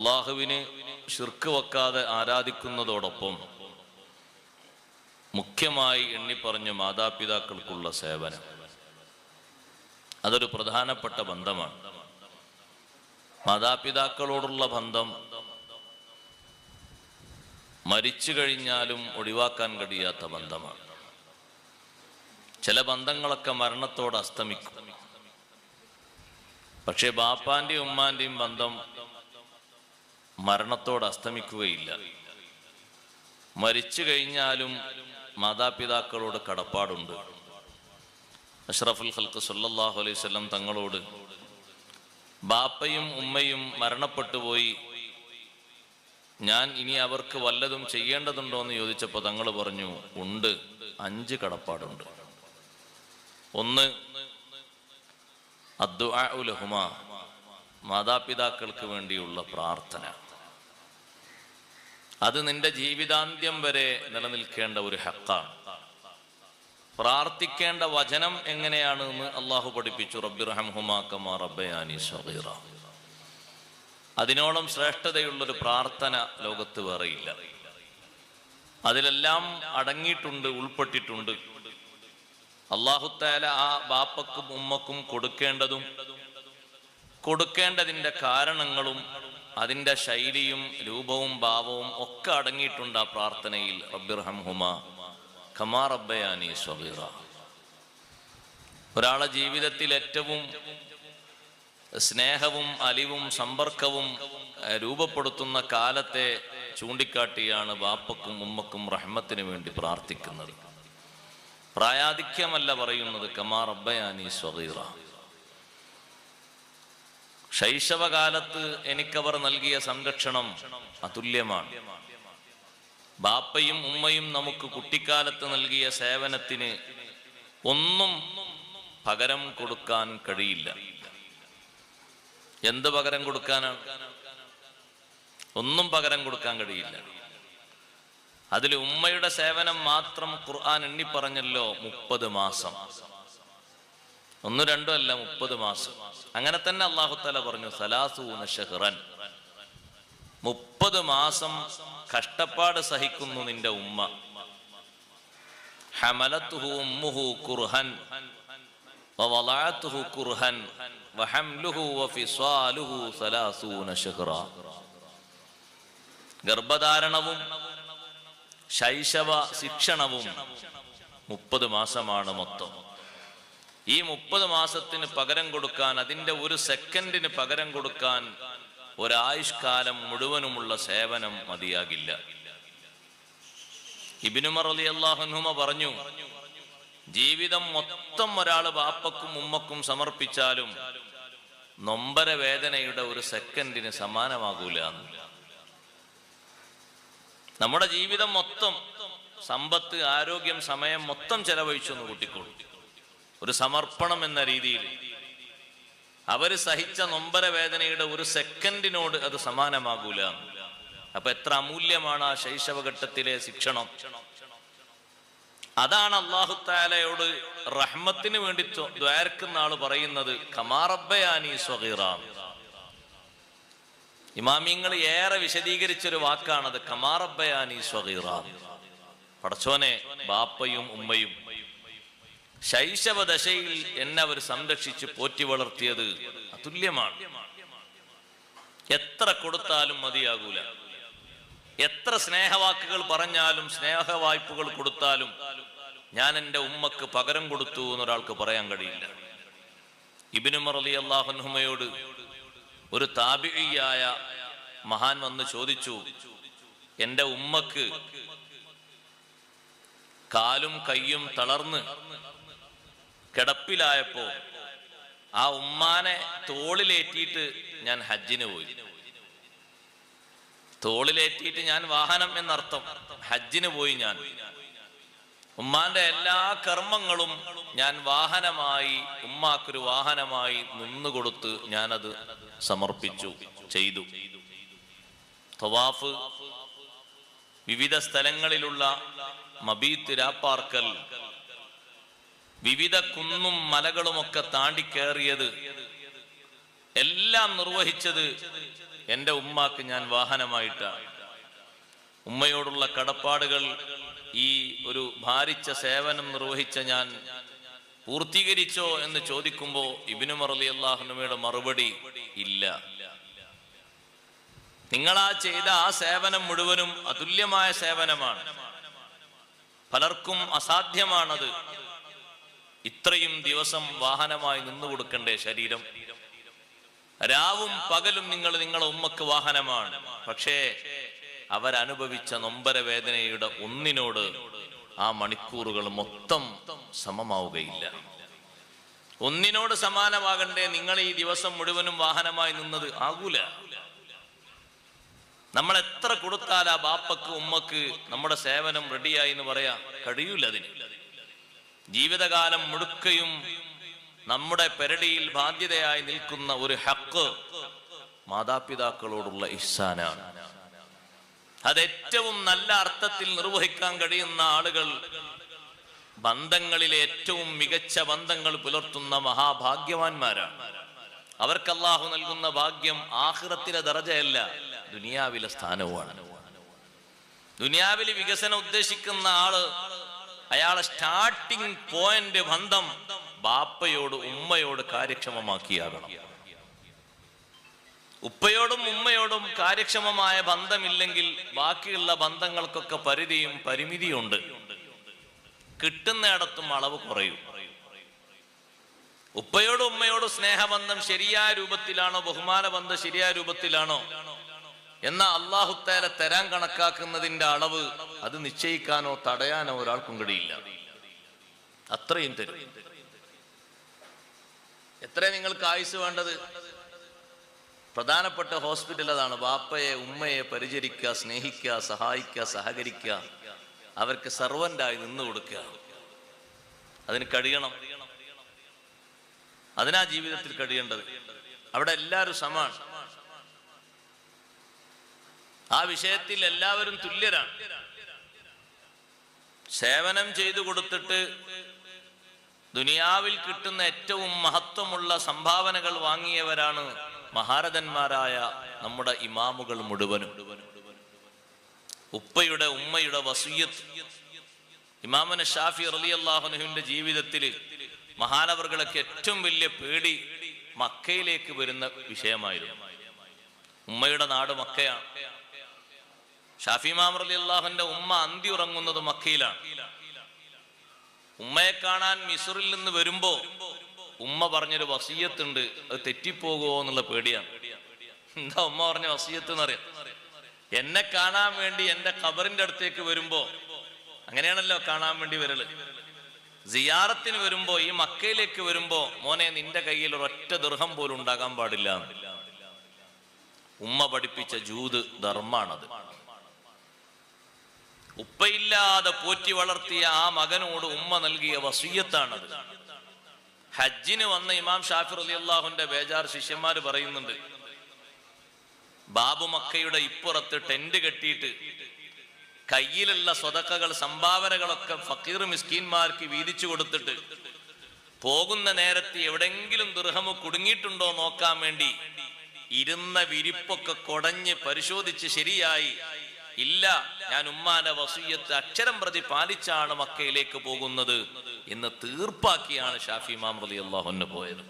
അള്ളാഹുവിന് ശിർക്ക് വെക്കാതെ ആരാധിക്കുന്നതോടൊപ്പം മുഖ്യമായി എണ്ണിപ്പറഞ്ഞ മാതാപിതാക്കൾക്കുള്ള സേവനം, അതൊരു പ്രധാനപ്പെട്ട ബന്ധമാണ്. മാതാപിതാക്കളോടുള്ള ബന്ധം മരിച്ചു കഴിഞ്ഞാലും ഒഴിവാക്കാൻ കഴിയാത്ത ബന്ധമാണ്. ചില ബന്ധങ്ങളൊക്കെ മരണത്തോട് അസ്തമിക്കും. പക്ഷെ ബാപ്പാന്റെയും ഉമ്മാന്റെയും ബന്ധം മരണത്തോട് അസ്തമിക്കുകയില്ല. മരിച്ചു കഴിഞ്ഞാലും മാതാപിതാക്കളോട് കടപ്പാടുണ്ട്. അഷ്റഫുൽ ഖൽഖ് സല്ലല്ലാഹു അലൈഹി വസല്ലം തങ്ങളോട് ബാപ്പയും ഉമ്മയും മരണപ്പെട്ടു പോയി, ഞാൻ ഇനി അവർക്ക് വല്ലതും ചെയ്യേണ്ടതുണ്ടോ എന്ന് ചോദിച്ചപ്പോൾ തങ്ങൾ പറഞ്ഞു, ഉണ്ട്, 5 കടപ്പാടുണ്ട്. ഒന്ന്, അദ്ദുആഉ ലഹുമാ, മാതാപിതാക്കൾക്ക് വേണ്ടിയുള്ള പ്രാർത്ഥന. അത് നിന്റെ ജീവിതാന്ത്യം വരെ നിലനിൽക്കേണ്ട ഒരു ഹഖാണ്. പ്രാർത്ഥിക്കേണ്ട വചനം എങ്ങനെയാണെന്ന് അള്ളാഹു പഠിപ്പിച്ചു. റബ്ബിർഹംഹുമാ കമാ റബ്ബയാനി സഗീറ. അതിനോളം ശ്രേഷ്ഠതയുള്ളൊരു പ്രാർത്ഥന ലോകത്ത് വേറെയില്ല. അതിലെല്ലാം അടങ്ങിയിട്ടുണ്ട്, ഉൾപ്പെട്ടിട്ടുണ്ട്. അല്ലാഹു തആല ആ ബാപ്പക്കും ഉമ്മക്കും കൊടുക്കേണ്ടതിൻ്റെ കാരണങ്ങളും അതിൻ്റെ ശൈലിയും രൂപവും ഭാവവും ഒക്കെ അടങ്ങിയിട്ടുണ്ട് ആ പ്രാർത്ഥനയിൽ. റബ്ബിർഹംഹുമാ കമാ റബ്ബയാനി സഗീറ. ഒരാളെ ജീവിതത്തിൽ ഏറ്റവും സ്നേഹവും അലിവും സമ്പർക്കവും രൂപപ്പെടുത്തുന്ന കാലത്തെ ചൂണ്ടിക്കാട്ടിയാണ് ബാപ്പക്കും ഉമ്മക്കും റഹ്മത്തിന് വേണ്ടി പ്രാർത്ഥിക്കുന്നത്. പ്രായാധിക്യമല്ല പറയുന്നത്, കമാ റബ്ബയാനി സഗീറ. ശൈശവകാലത്ത് എനിക്കവർ നൽകിയ സംരക്ഷണം അതുല്യമാണ്. ബാപ്പയും ഉമ്മയും നമുക്ക് കുട്ടിക്കാലത്ത് നൽകിയ സേവനത്തിന് ഒന്നും പകരം കൊടുക്കാൻ കഴിയില്ല. എന്ത് പകരം കൊടുക്കാനാണ്? ഒന്നും പകരം കൊടുക്കാൻ കഴിയില്ല. അതിൽ ഉമ്മയുടെ സേവനം മാത്രം ഖുർആൻ എണ്ണിപ്പറഞ്ഞല്ലോ, 30 മാസം. 1, 2 അല്ല, 30 മാസം. അങ്ങനെ തന്നെ അല്ലാഹു തആല പറഞ്ഞു, 30 ശഹ്റൻ, 30 മാസം കഷ്ടപ്പാട് സഹിക്കുന്നു നിന്റെ ഉമ്മ. ഹമലത്തുഹു ഉമ്മുഹു കുർഹൻ വവളഅതുഹു കുർഹൻ വഹംലുഹു വഫിസാലുഹു 30 ശഹ്റ. ഗർഭധാരണവും ശൈശവ ശിക്ഷണവും 30 മാസമാണ് മൊത്തം. ഈ 30 മാസത്തിന് പകരം കൊടുക്കാൻ, അതിൻ്റെ ഒരു സെക്കൻഡിന് പകരം കൊടുക്കാൻ ഒരായുഷ്കാലം മുഴുവനുമുള്ള സേവനം മതിയാകില്ല. ഇബ്നു ഉമർ റളിയല്ലാഹു അൻഹുമ പറഞ്ഞു, ജീവിതം മൊത്തം ഒരാൾ ബാപ്പക്കും ഉമ്മക്കും സമർപ്പിച്ചാലും നൊമ്പര വേദനയുടെ ഒരു സെക്കൻഡിന് സമാനമാകൂല. നമ്മുടെ ജീവിതം മൊത്തം, സമ്പത്ത്, ആരോഗ്യം, സമയം മൊത്തം ചെലവഴിച്ചു എന്ന് കൂട്ടിക്കോളൂ. ഒരു സമർപ്പണം എന്ന രീതിയിൽ അവര് സഹിച്ച നൊമ്പര വേദനയുടെ ഒരു സെക്കൻഡിനോട് അത് സമാനമാകൂല. അപ്പൊ എത്ര അമൂല്യമാണ് ആ ശൈശവഘട്ടത്തിലെ ശിക്ഷണം. അതാണ് അല്ലാഹു തആലയോട് റഹ്മത്തിന് വേണ്ടി ദ്വാരക്കുന്ന ആള് പറയുന്നത്, കമാ റബ്ബയാനി സഗീറ. ഇമാമിങ്ങൾ ഏറെ വിശദീകരിച്ചൊരു വാക്കാണത്, കമാ റബ്ബയാനി സഗീറ. പടച്ചോനെ, ബാപ്പയും ഉമ്മയും ശൈശവ ദശയിൽ എന്നെ അവർ സംരക്ഷിച്ച് പോറ്റി വളർത്തിയത് അതുല്യമാണ്. എത്ര കൊടുത്താലും മതിയാകൂല. എത്ര സ്നേഹവാക്കുകൾ പറഞ്ഞാലും, സ്നേഹവായ്പകൾ കൊടുത്താലും ഞാൻ എൻ്റെ ഉമ്മക്ക് പകരം കൊടുത്തു എന്നൊരാൾക്ക് പറയാൻ കഴിയില്ല. ഇബ്നു ഉമർ റളിയല്ലാഹു അൻഹുമയോട് ഒരു താബിഈയായ മഹാൻ വന്ന് ചോദിച്ചു, എൻ്റെ ഉമ്മക്ക് കാലും കയ്യും തളർന്ന് കിടപ്പിലായപ്പോ ആ ഉമ്മാനെ തോളിലേറ്റിയിട്ട് ഞാൻ ഹജ്ജിന് പോയി. തോളിലേറ്റിയിട്ട് ഞാൻ വാഹനം എന്നർത്ഥം, ഹജ്ജിന് പോയി. ഞാൻ ഉമ്മാന്റെ എല്ലാ കർമ്മങ്ങളും ഞാൻ വാഹനമായി, ഉമ്മാക്കൊരു വാഹനമായി നിന്നുകൊടുത്ത് ഞാനത് സമർപ്പിച്ചു, ചെയ്തു. തവാഫ്, വിവിധ സ്ഥലങ്ങളിലുള്ള മബീത്ത്, രാപ്പാർക്കൽ, വിവിധ കുന്നും മലകളുമൊക്കെ താണ്ടിക്കേറിയത് എല്ലാം നിർവഹിച്ചത് എൻ്റെ ഉമ്മാക്ക് ഞാൻ വാഹനമായിട്ടാണ്. ഉമ്മയോടുള്ള കടപ്പാടുകൾ ഈ ഒരു ഭാരിച്ച സേവനം നിർവഹിച്ച ഞാൻ പൂർത്തീകരിച്ചോ എന്ന് ചോദിക്കുമ്പോൾ ഇബ്നു ഉമർ റളിയല്ലാഹു അൻഹുയുടെ മറുപടി ഇല്ല. നിങ്ങളാ ചെയ്ത ആ സേവനം മുഴുവനും അതുല്യമായ സേവനമാണ്. പലർക്കും അസാധ്യമാണത്. ഇത്രയും ദിവസം വാഹനമായി നിന്നു കൊടുക്കണ്ടേ ശരീരം? രാവും പകലും നിങ്ങൾ നിങ്ങളുടെ ഉമ്മക്ക് വാഹനമാണ്. പക്ഷേ അവരനുഭവിച്ച നൊമ്പര വേദനയുടെ ഒന്നിനോട് ആ മണിക്കൂറുകൾ മൊത്തം സമമാവുകയില്ല. ഒന്നിനോട് സമാനമാകണ്ടേ നിങ്ങൾ ഈ ദിവസം മുഴുവനും വാഹനമായി നിന്നത്? ആകൂല. നമ്മൾ എത്ര കൊടുത്താൽ ആ ബാപ്പക്ക് ഉമ്മക്ക് നമ്മുടെ സേവനം റെഡിയായി എന്ന് പറയാ കഴിയൂല. അതിന് ജീവിതകാലം മുഴുക്കയും നമ്മുടെ പെരടിയിൽ ബാധ്യതയായി നിൽക്കുന്ന ഒരു ഹക്ക് മാതാപിതാക്കളോടുള്ള ഇഹ്സാനാണ്. അതേറ്റവും നല്ല അർത്ഥത്തിൽ നിർവഹിക്കാൻ കഴിയുന്ന ആളുകൾ ബന്ധങ്ങളിലെ ഏറ്റവും മികച്ച ബന്ധങ്ങൾ പുലർത്തുന്ന മഹാഭാഗ്യവാന്മാരാണ്. അവർക്ക് അല്ലാഹു നൽകുന്ന ഭാഗ്യം ആഖിറത്തിലെ ദറജയല്ല, ദുനിയാവിലെ സ്ഥാനവുമാണ്. ദുനിയാവിലെ വികസനം ഉദ്ദേശിക്കുന്ന ആള് അയാളെ സ്റ്റാർട്ടിംഗ് പോയിന്റ് ബന്ധം ബാപ്പയോട് ഉമ്മയോട് കാര്യക്ഷമമാക്കിയാകണം. ഉപ്പയോടും ഉമ്മയോടും കാര്യക്ഷമമായ ബന്ധമില്ലെങ്കിൽ ബാക്കിയുള്ള ബന്ധങ്ങൾക്കൊക്കെ പരിധിയും പരിമിതിയുണ്ട്. കിട്ടുന്നിടത്തും അളവ് കുറയും. ഉപ്പയോടും ഉമ്മയോടും സ്നേഹബന്ധം ശരിയായ രൂപത്തിലാണോ, ബഹുമാന ബന്ധം ശരിയായ രൂപത്തിലാണോ എന്നാ അല്ലാഹു തആല തരാൻ കണക്കാക്കുന്നതിന്റെ അളവ് അത് നിശ്ചയിക്കാനോ തടയാനോ ഒരാൾക്കും കഴിയില്ല. അത്രയും തരും. എത്ര നിങ്ങൾക്ക് ആയുസ് വേണ്ടത്? പ്രധാനപ്പെട്ട ഹോസ്പിറ്റൽ അതാണ്. ബാപ്പയെ ഉമ്മയെ പരിചരിക്കുക, സ്നേഹിക്കുക, സഹായിക്കുക, സഹകരിക്കുക, അവർക്ക് സർവന്റായി നിന്നു കൊടുക്കുക. അതിന് കഴിയണം. അതിനാ ജീവിതത്തിൽ കഴിയേണ്ടത്. അവിടെ എല്ലാവരും സമാണ്. ആ വിഷയത്തിൽ എല്ലാവരും തുല്യരാണ്. സേവനം ചെയ്തു കൊടുത്തിട്ട് ദുനിയാവിൽ കിട്ടുന്ന ഏറ്റവും മഹത്വമുള്ള സംഭാവനകൾ വാങ്ങിയവരാണ് മഹാരഥന്മാരായ നമ്മുടെ ഇമാമുകൾ മുഴുവനും. ഉപ്പയുടെ ഉമ്മയുടെ വസിയ്യത്ത് ഇമാമുന ഷാഫി റളിയല്ലാഹു അൻഹുവിന്റെ ജീവിതത്തിൽ മഹാനവർകളൊക്കെ ഏറ്റവും വലിയ പേടി മക്കയിലേക്ക് വരുന്ന വിഷയമായിരുന്നു. ഉമ്മയുടെ നാട് മക്കയാണ്. ഷാഫി ഇമാം റളിയല്ലാഹുവിന്റെ ഉമ്മ അന്തി ഉറങ്ങുന്നത് മക്കയിലാണ്. ഉമ്മയെ കാണാൻ മിസ്റിൽ നിന്ന് വരുമ്പോ ഉമ്മ പറഞ്ഞൊരു വസിയ്യത്തുണ്ട്, അത് തെറ്റിപ്പോകുമോ എന്നുള്ള പേടിയാണ്. എന്താ ഉമ്മ പറഞ്ഞ വസിയ്യത്ത് എന്നറിയാം? എന്നെ കാണാൻ വേണ്ടി എന്റെ ഖബറിന്റെ അടുത്തേക്ക് വരുമ്പോ, അങ്ങനെയാണല്ലോ കാണാൻ വേണ്ടി വരല്, സിയാറത്തിന് വരുമ്പോ, ഈ മക്കയിലേക്ക് വരുമ്പോ, മോനെ നിന്റെ കയ്യിൽ ഒരൊറ്റ ദിർഹം പോലും ഉണ്ടാകാൻ പാടില്ല. ഉമ്മ പഠിപ്പിച്ച ജൂദ് ധർമാണത്. ഉപ്പയില്ലാതെ പോറ്റി വളർത്തിയ ആ മകനോട് ഉമ്മ നൽകിയ വസിയ്യത്താണത്. ഹജ്ജിന് വന്ന ഇമാം ഷാഫി റളിയല്ലാഹുവിന്റെ ബേജാർ ശിഷ്യന്മാര് പറയുന്നുണ്ട്, ബാബു മക്കയുടെ ഇപ്പുറത്ത് ടെന്റ് കെട്ടിയിട്ട് കയ്യിലുള്ള സ്വതക്കകൾ, സംഭാവനകളൊക്കെ ഫക്കീർ മിസ്കീന്മാർക്ക് വീതിച്ചു കൊടുത്തിട്ട് പോകുന്ന നേരത്ത് എവിടെങ്കിലും ദിർഹം കുടുങ്ങിയിട്ടുണ്ടോ നോക്കാൻ വേണ്ടി ഇരുന്ന വിരിപ്പൊക്കെ കുടഞ്ഞ് പരിശോധിച്ച് ശരിയായി, ഇല്ല ഞാൻ ഉമ്മാന്റെ വസിയ്യത്ത് അക്ഷരം പ്രതി പാലിച്ചാണ് മക്കയിലേക്ക് പോകുന്നത് എന്ന് തീർപ്പാക്കിയാണ് ഷാഫി ഇമാം റളിയല്ലാഹു അൻഹു പോയത്.